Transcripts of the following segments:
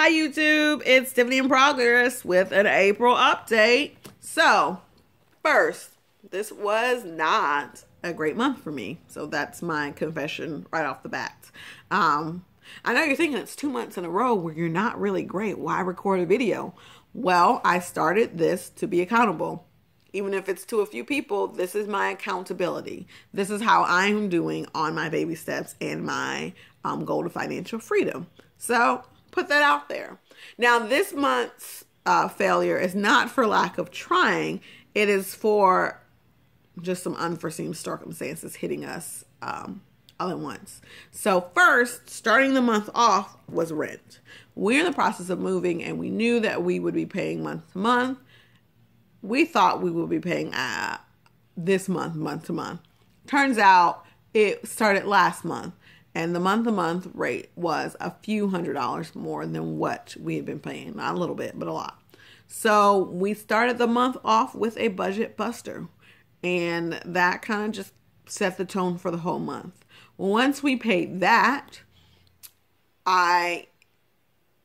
Hi YouTube, it's Tiffany in Progress with an April update. So, first, this was not a great month for me. So that's my confession right off the bat. I know you're thinking it's 2 months in a row where you're not really great. Why record a video? Well, I started this to be accountable. Even if it's to a few people, this is my accountability. This is how I am doing on my baby steps and my goal to financial freedom. So put that out there. Now, this month's failure is not for lack of trying. It is for just some unforeseen circumstances hitting us all at once. So first, starting the month off was rent. We're in the process of moving and we knew that we would be paying month to month. We thought we would be paying this month to month. Turns out it started last month and the month to month rate was a few $100s more than what we had been paying. Not a little bit, but a lot. So we started the month off with a budget buster and that kind of just set the tone for the whole month. Once we paid that, I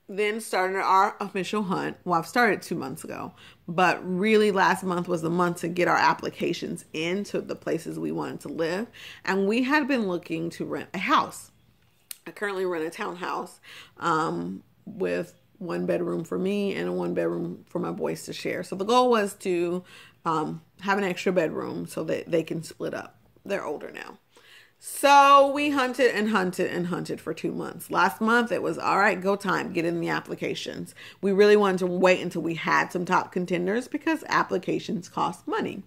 then started our official hunt. Well, I've started 2 months ago, but really last month was the month to get our applications into the places we wanted to live. And we had been looking to rent a house. I currently rent a townhouse with 1 bedroom for me and a 1 bedroom for my boys to share. So the goal was to have an extra bedroom so that they can split up. They're older now. So we hunted and hunted and hunted for 2 months. Last month, it was, all right, go time, get in the applications. We really wanted to wait until we had some top contenders because applications cost money.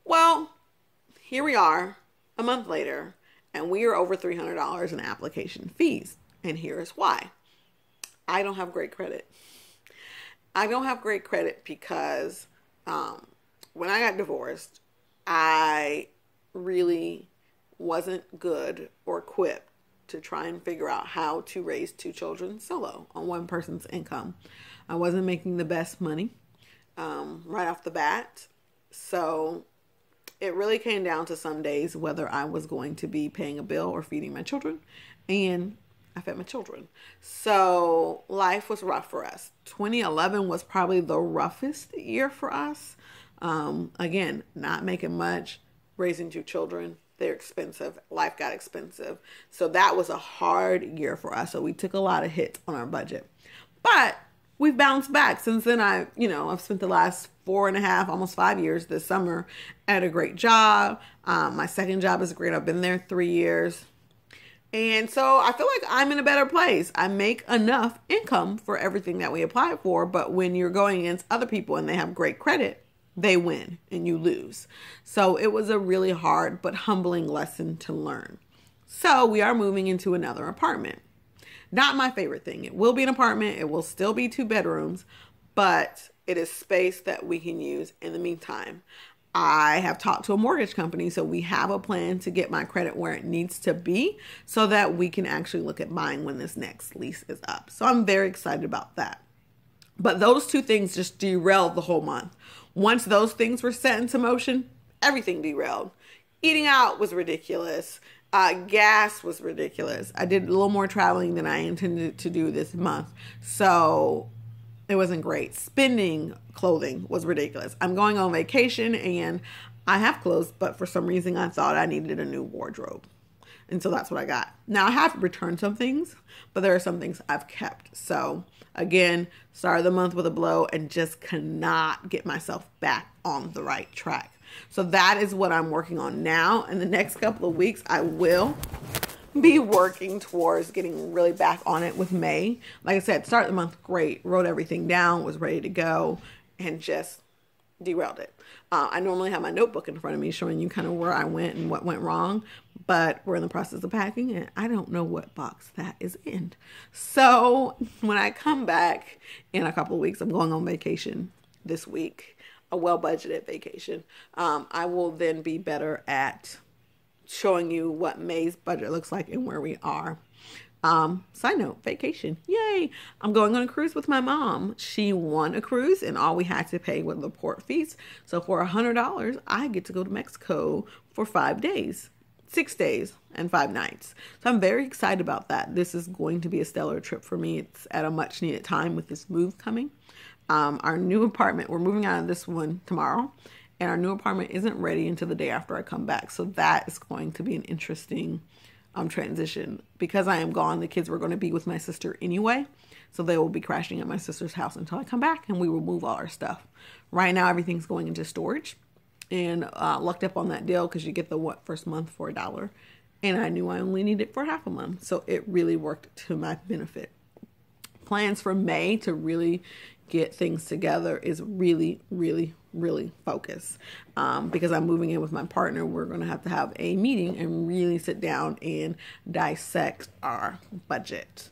Well, here we are a month later, and we are over $300 in application fees. And here is why. I don't have great credit. I don't have great credit because when I got divorced, I really wasn't good or equipped to try and figure out how to raise 2 children solo on one person's income. I wasn't making the best money right off the bat. So it really came down to some days whether I was going to be paying a bill or feeding my children. And I fed my children. So life was rough for us. 2011 was probably the roughest year for us. Again, not making much, raising 2 children. They're expensive. Life got expensive. So that was a hard year for us. So we took a lot of hits on our budget. But we've bounced back since then. I've spent the last 4.5, almost 5 years this summer at a great job. My second job is great. I've been there 3 years. And so I feel like I'm in a better place. I make enough income for everything that we applied for. But when you're going against other people and they have great credit, they win and you lose. So it was a really hard but humbling lesson to learn. So we are moving into another apartment. Not my favorite thing. It will be an apartment. It will still be 2 bedrooms, but it is space that we can use in the meantime. I have talked to a mortgage company, so we have a plan to get my credit where it needs to be so that we can actually look at buying when this next lease is up. So I'm very excited about that. But those 2 things just derailed the whole month. Once those things were set into motion, everything derailed. Eating out was ridiculous. Gas was ridiculous. I did a little more traveling than I intended to do this month. So it wasn't great. Spending clothing was ridiculous. I'm going on vacation and I have clothes, but for some reason I thought I needed a new wardrobe. And so that's what I got. Now I have returned some things, but there are some things I've kept. So again, started the month with a blow and just cannot get myself back on the right track. So that is what I'm working on now. In the next couple of weeks, I will be working towards getting really back on it with May. Like I said, start the month great, wrote everything down, was ready to go, and just derailed it. I normally have my notebook in front of me showing you kind of where I went and what went wrong, but we're in the process of packing and I don't know what box that is in. So when I come back in a couple of weeks, I'm going on vacation this week, a well-budgeted vacation. I will then be better at showing you what May's budget looks like and where we are. Side note, vacation. Yay. I'm going on a cruise with my mom. She won a cruise and all we had to pay was the port fees. So for $100, I get to go to Mexico for 5 days. 6 days and 5 nights. So I'm very excited about that. This is going to be a stellar trip for me. It's at a much needed time with this move coming. Our new apartment, we're moving out of this one tomorrow, and our new apartment isn't ready until the day after I come back. So that is going to be an interesting transition. Because I am gone, the kids were going to be with my sister anyway. So they will be crashing at my sister's house until I come back, and we will move all our stuff. Right now, everything's going into storage, and lucked up on that deal because you get the first month for $1. And I knew I only needed it for half a month. So it really worked to my benefit. Plans for May to really get things together is really, really, really focused. Because I'm moving in with my partner, we're going to have a meeting and really sit down and dissect our budget.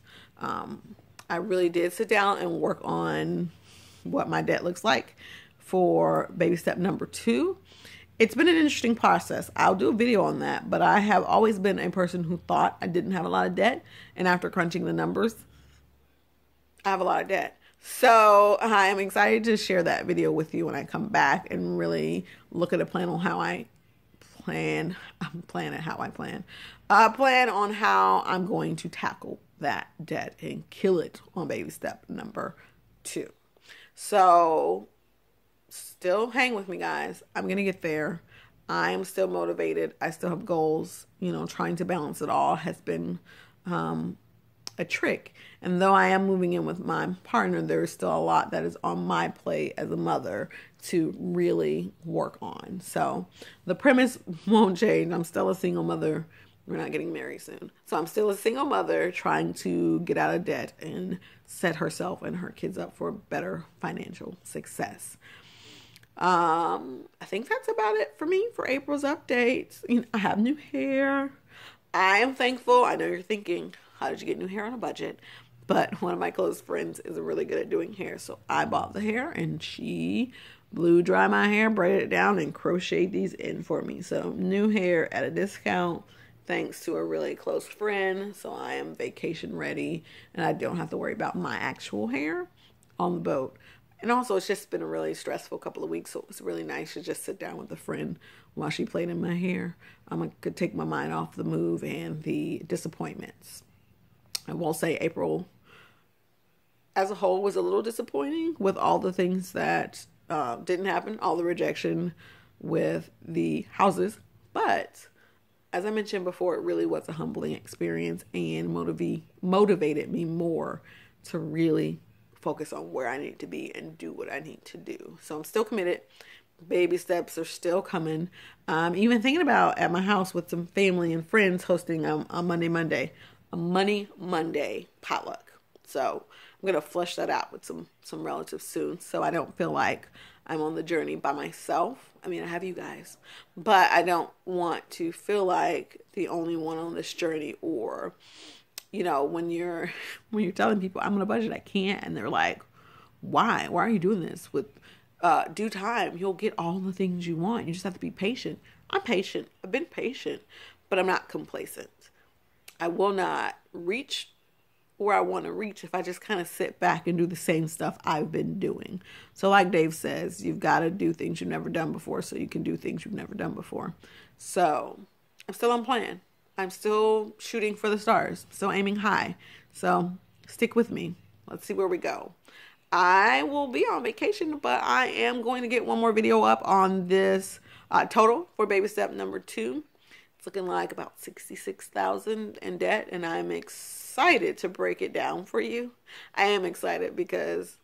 I really did sit down and work on what my debt looks like for baby step number 2. It's been an interesting process. I'll do a video on that, but I have always been a person who thought I didn't have a lot of debt. And after crunching the numbers, I have a lot of debt. So I am excited to share that video with you when I come back and really look at a plan on how I plan. Plan on how I'm going to tackle that debt and kill it on baby step number 2. So still hang with me, guys. I'm going to get there. I am still motivated. I still have goals. Trying to balance it all has been a trick. And though I am moving in with my partner, there is still a lot that is on my plate as a mother to really work on. So the premise won't change. I'm still a single mother. We're not getting married soon. So I'm still a single mother trying to get out of debt and set herself and her kids up for better financial success. I think that's about it for me for April's updates. I have new hair. I am thankful. I know you're thinking, how did you get new hair on a budget? But one of my close friends is really good at doing hair. So I bought the hair and she blew dry my hair, braided it down, and crocheted these in for me. So new hair at a discount thanks to a really close friend. So I am vacation ready and I don't have to worry about my actual hair on the boat. And also, it's just been a really stressful couple of weeks, so it was really nice to just sit down with a friend while she played in my hair. I could take my mind off the move and the disappointments. I will say April, as a whole, was a little disappointing with all the things that didn't happen, all the rejection with the houses. But as I mentioned before, it really was a humbling experience and motivated me more to really focus on where I need to be and do what I need to do. So I'm still committed. Baby steps are still coming. I'm even thinking about at my house with some family and friends hosting a Money Monday potluck. So I'm going to flesh that out with some relatives soon, so I don't feel like I'm on the journey by myself. I mean, I have you guys, but I don't want to feel like the only one on this journey, or when you're telling people I'm on a budget, I can't, and they're like, why are you doing this? With due time, you'll get all the things you want. You just have to be patient. I'm patient. I've been patient, but I'm not complacent. I will not reach where I want to reach if I just kind of sit back and do the same stuff I've been doing. So like Dave says, you've got to do things you've never done before so you can do things you've never done before. So I'm still on plan. I'm still shooting for the stars, still aiming high. So stick with me. Let's see where we go. I will be on vacation, but I am going to get one more video up on this total for baby step number 2. It's looking like about $66,000 in debt, and I'm excited to break it down for you. I am excited because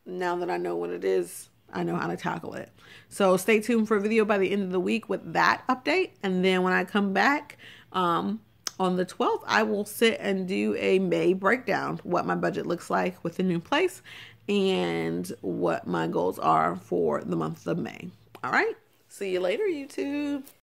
now that I know what it is, I know how to tackle it. So stay tuned for a video by the end of the week with that update. And then when I come back on the 12th, I will sit and do a May breakdown, what my budget looks like with the new place and what my goals are for the month of May. All right. See you later, YouTube.